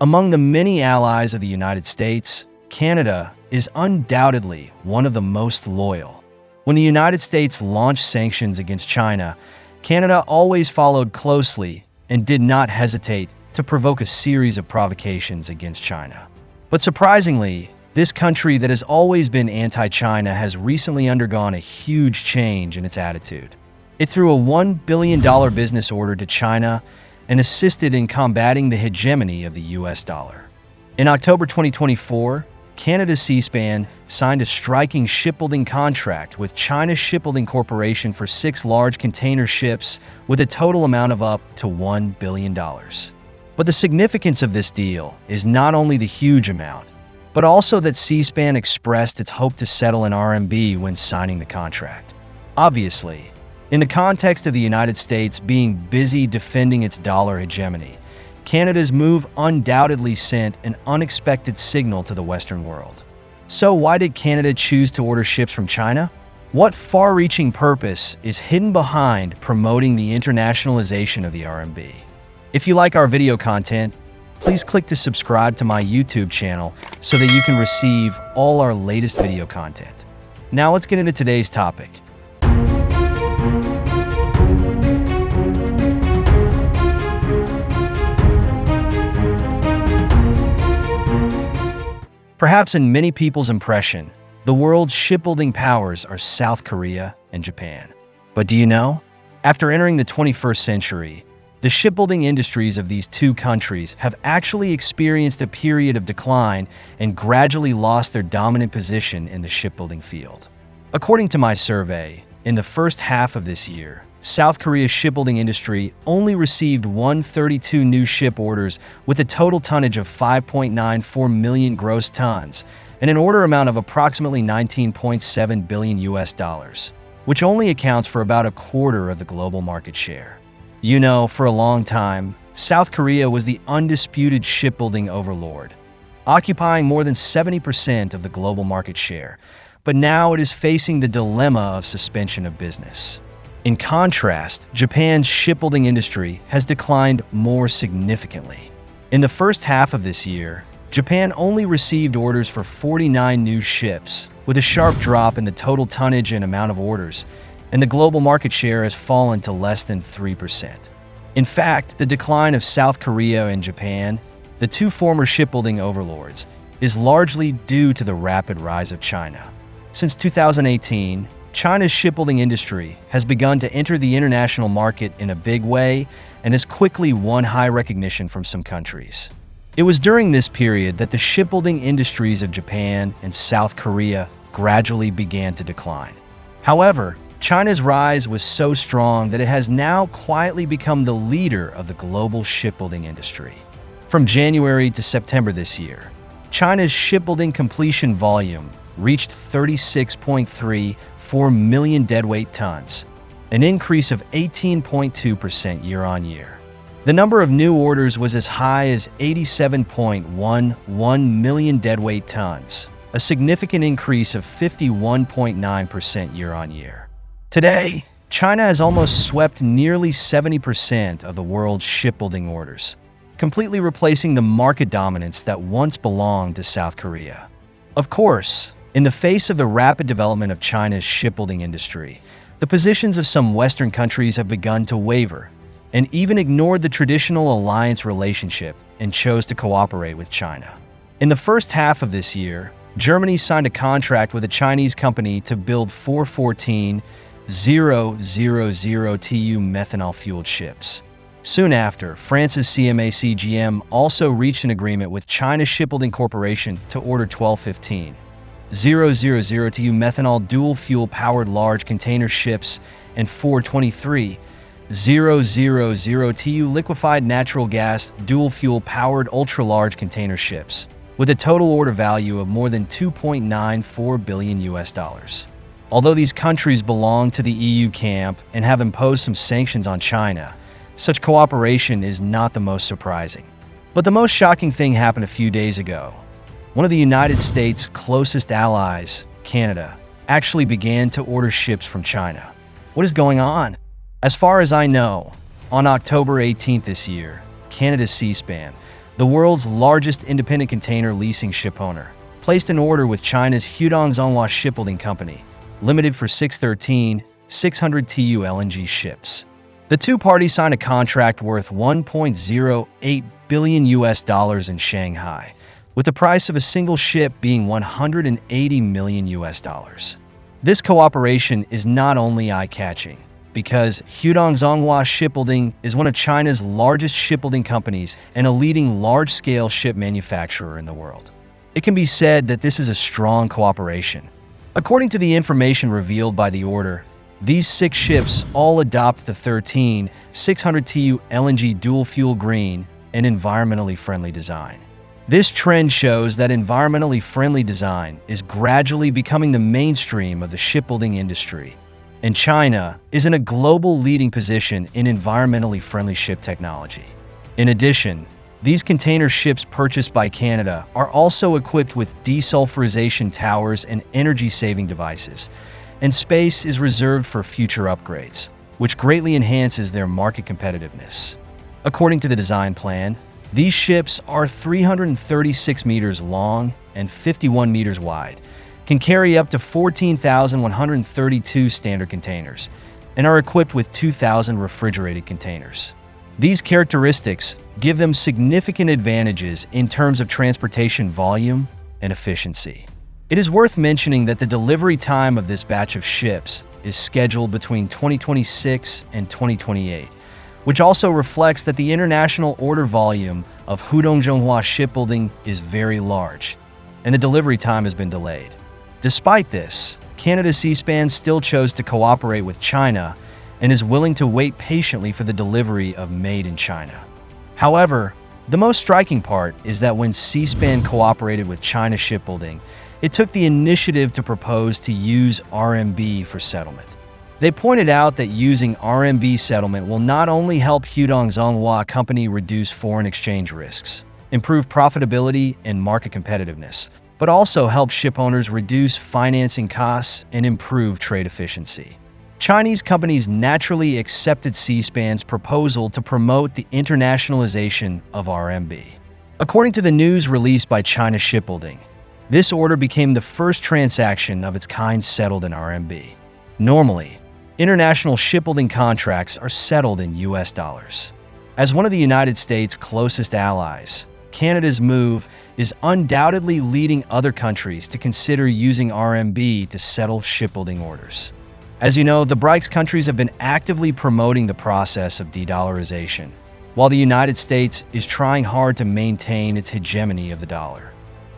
Among the many allies of the United States, Canada is undoubtedly one of the most loyal. When the United States launched sanctions against China, Canada always followed closely and did not hesitate to provoke a series of provocations against China. But surprisingly, this country that has always been anti-China has recently undergone a huge change in its attitude. It threw a $1 billion business order to China and assisted in combating the hegemony of the US dollar. In October 2024, Canada's Seaspan signed a striking shipbuilding contract with China Shipbuilding Corporation for 6 large container ships with a total amount of up to $1 billion. But the significance of this deal is not only the huge amount, but also that Seaspan expressed its hope to settle in RMB when signing the contract. Obviously, in the context of the United States being busy defending its dollar hegemony, Canada's move undoubtedly sent an unexpected signal to the Western world. So why did Canada choose to order ships from China? What far-reaching purpose is hidden behind promoting the internationalization of the RMB? If you like our video content, please click to subscribe to my YouTube channel so that you can receive all our latest video content. Now let's get into today's topic. Perhaps in many people's impression, the world's shipbuilding powers are South Korea and Japan. But do you know? After entering the 21st century, the shipbuilding industries of these two countries have actually experienced a period of decline and gradually lost their dominant position in the shipbuilding field. According to my survey, in the first half of this year, South Korea's shipbuilding industry only received 132 new ship orders with a total tonnage of 5.94 million gross tons and an order amount of approximately 19.7 billion US dollars, which only accounts for about a quarter of the global market share. You know, for a long time, South Korea was the undisputed shipbuilding overlord, occupying more than 70% of the global market share, but now it is facing the dilemma of suspension of business. In contrast, Japan's shipbuilding industry has declined more significantly. In the first half of this year, Japan only received orders for 49 new ships, with a sharp drop in the total tonnage and amount of orders, and the global market share has fallen to less than 3%. In fact, the decline of South Korea and Japan, the two former shipbuilding overlords, is largely due to the rapid rise of China. Since 2018, China's shipbuilding industry has begun to enter the international market in a big way and has quickly won high recognition from some countries. It was during this period that the shipbuilding industries of Japan and South Korea gradually began to decline. However, China's rise was so strong that it has now quietly become the leader of the global shipbuilding industry. From January to September this year, China's shipbuilding completion volume reached 36.34 million deadweight tons, an increase of 18.2% year-on-year. The number of new orders was as high as 87.11 million deadweight tons, a significant increase of 51.9% year-on-year. Today, China has almost swept nearly 70% of the world's shipbuilding orders, completely replacing the market dominance that once belonged to South Korea. Of course, in the face of the rapid development of China's shipbuilding industry, the positions of some Western countries have begun to waver and even ignored the traditional alliance relationship and chose to cooperate with China. In the first half of this year, Germany signed a contract with a Chinese company to build 414-000 TEU methanol-fueled ships. Soon after, France's CMA-CGM also reached an agreement with China Shipbuilding Corporation to order 1215-000 TEU methanol dual-fuel powered large container ships and 423-000 TEU liquefied natural gas dual-fuel powered ultra-large container ships, with a total order value of more than 2.94 billion US dollars. Although these countries belong to the EU camp and have imposed some sanctions on China, such cooperation is not the most surprising. But the most shocking thing happened a few days ago. One of the United States' closest allies, Canada, actually began to order ships from China. What is going on? As far as I know, on October 18th this year, Canada's Seaspan, the world's largest independent container leasing shipowner, placed an order with China's Shipbuilding Shipbuilding Company, limited for 613 600 TEU LNG ships. The two parties signed a contract worth $1.08 billion in Shanghai, with the price of a single ship being $180 million. This cooperation is not only eye-catching, because Shipbuilding Shipbuilding is one of China's largest shipbuilding companies and a leading large-scale ship manufacturer in the world. It can be said that this is a strong cooperation. According to the information revealed by the order, these 6 ships all adopt the 13 600 TEU LNG dual-fuel green and environmentally friendly design. This trend shows that environmentally friendly design is gradually becoming the mainstream of the shipbuilding industry, and China is in a global leading position in environmentally friendly ship technology. In addition, these container ships purchased by Canada are also equipped with desulfurization towers and energy-saving devices, and space is reserved for future upgrades, which greatly enhances their market competitiveness. According to the design plan, these ships are 336 meters long and 51 meters wide, can carry up to 14,132 standard containers, and are equipped with 2,000 refrigerated containers. These characteristics give them significant advantages in terms of transportation volume and efficiency. It is worth mentioning that the delivery time of this batch of ships is scheduled between 2026 and 2028, which also reflects that the international order volume of Shipbuilding Shipbuilding is very large, and the delivery time has been delayed. Despite this, Canada's Seaspan still chose to cooperate with China and is willing to wait patiently for the delivery of Made in China. However, the most striking part is that when Seaspan cooperated with China Shipbuilding, it took the initiative to propose to use RMB for settlement. They pointed out that using RMB settlement will not only help Shipbuilding Company reduce foreign exchange risks, improve profitability and market competitiveness, but also help shipowners reduce financing costs and improve trade efficiency. Chinese companies naturally accepted Seaspan's proposal to promote the internationalization of RMB. According to the news released by China Shipbuilding, this order became the first transaction of its kind settled in RMB. Normally, international shipbuilding contracts are settled in US dollars. As one of the United States' closest allies, Canada's move is undoubtedly leading other countries to consider using RMB to settle shipbuilding orders. As you know, the BRICS countries have been actively promoting the process of de-dollarization, while the United States is trying hard to maintain its hegemony of the dollar.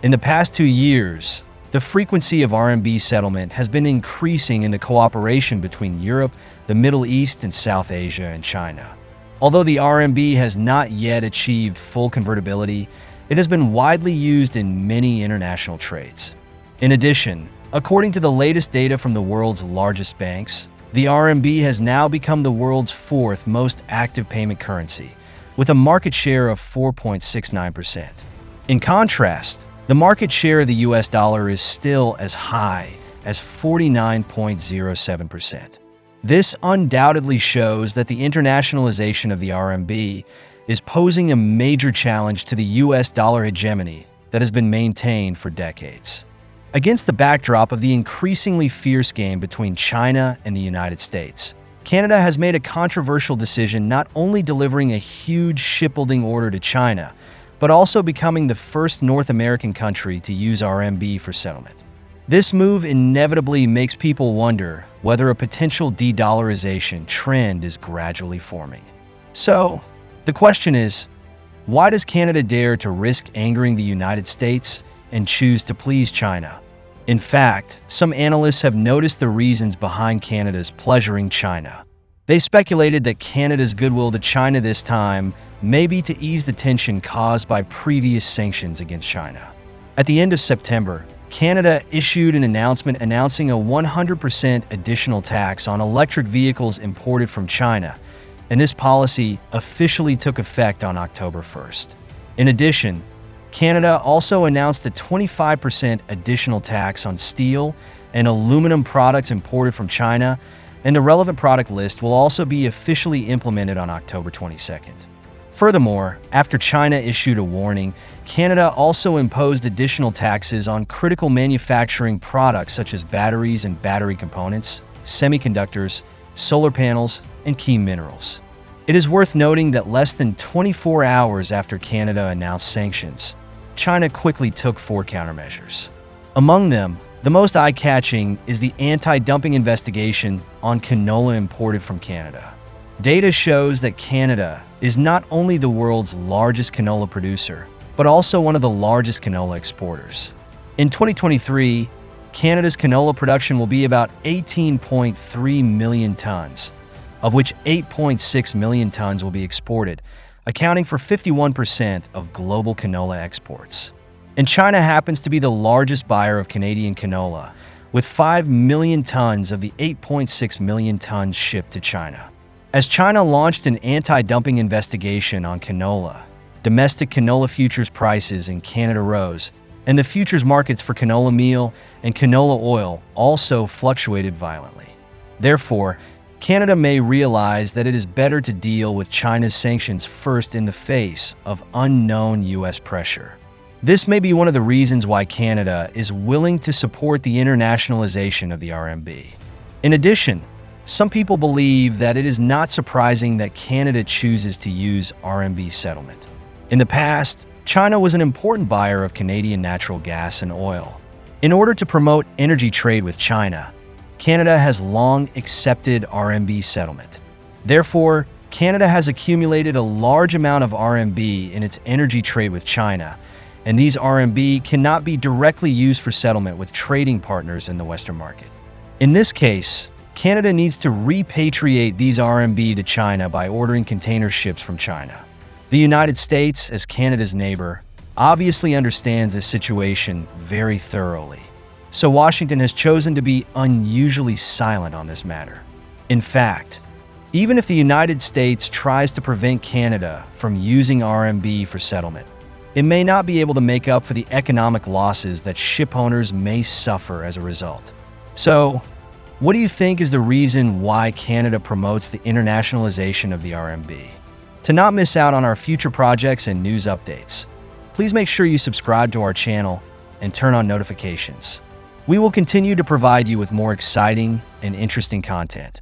In the past 2 years, the frequency of RMB settlement has been increasing in the cooperation between Europe, the Middle East, and South Asia, and China. Although the RMB has not yet achieved full convertibility, it has been widely used in many international trades. In addition, according to the latest data from the world's largest banks, the RMB has now become the world's 4th most active payment currency, with a market share of 4.69%. In contrast, the market share of the US dollar is still as high as 49.07%. This undoubtedly shows that the internationalization of the RMB is posing a major challenge to the US dollar hegemony that has been maintained for decades. Against the backdrop of the increasingly fierce game between China and the United States, Canada has made a controversial decision not only delivering a huge shipbuilding order to China, but also becoming the first North American country to use RMB for settlement. This move inevitably makes people wonder whether a potential de-dollarization trend is gradually forming. So, the question is, why does Canada dare to risk angering the United States and choose to please China? In fact, some analysts have noticed the reasons behind Canada's pleasuring China. They speculated that Canada's goodwill to China this time may be to ease the tension caused by previous sanctions against China. At the end of September, Canada issued an announcement announcing a 100% additional tax on electric vehicles imported from China, and this policy officially took effect on October 1st. In addition, Canada also announced a 25% additional tax on steel and aluminum products imported from China, and the relevant product list will also be officially implemented on October 22nd. Furthermore, after China issued a warning, Canada also imposed additional taxes on critical manufacturing products such as batteries and battery components, semiconductors, solar panels, and key minerals. It is worth noting that less than 24 hours after Canada announced sanctions, China quickly took 4 countermeasures. Among them, the most eye-catching is the anti-dumping investigation on canola imported from Canada. Data shows that Canada is not only the world's largest canola producer, but also one of the largest canola exporters. In 2023, Canada's canola production will be about 18.3 million tons, of which 8.6 million tons will be exported, accounting for 51% of global canola exports. And China happens to be the largest buyer of Canadian canola, with 5 million tons of the 8.6 million tons shipped to China. As China launched an anti-dumping investigation on canola, domestic canola futures prices in Canada rose, and the futures markets for canola meal and canola oil also fluctuated violently. Therefore, Canada may realize that it is better to deal with China's sanctions first in the face of unknown U.S. pressure. This may be one of the reasons why Canada is willing to support the internationalization of the RMB. In addition, some people believe that it is not surprising that Canada chooses to use RMB settlement. In the past, China was an important buyer of Canadian natural gas and oil. In order to promote energy trade with China, Canada has long accepted RMB settlement. Therefore, Canada has accumulated a large amount of RMB in its energy trade with China, and these RMB cannot be directly used for settlement with trading partners in the Western market. In this case, Canada needs to repatriate these RMB to China by ordering container ships from China. The United States, as Canada's neighbor, obviously understands this situation very thoroughly. So Washington has chosen to be unusually silent on this matter. In fact, even if the United States tries to prevent Canada from using RMB for settlement, it may not be able to make up for the economic losses that ship owners may suffer as a result. So, what do you think is the reason why Canada promotes the internationalization of the RMB? To not miss out on our future projects and news updates, please make sure you subscribe to our channel and turn on notifications. We will continue to provide you with more exciting and interesting content.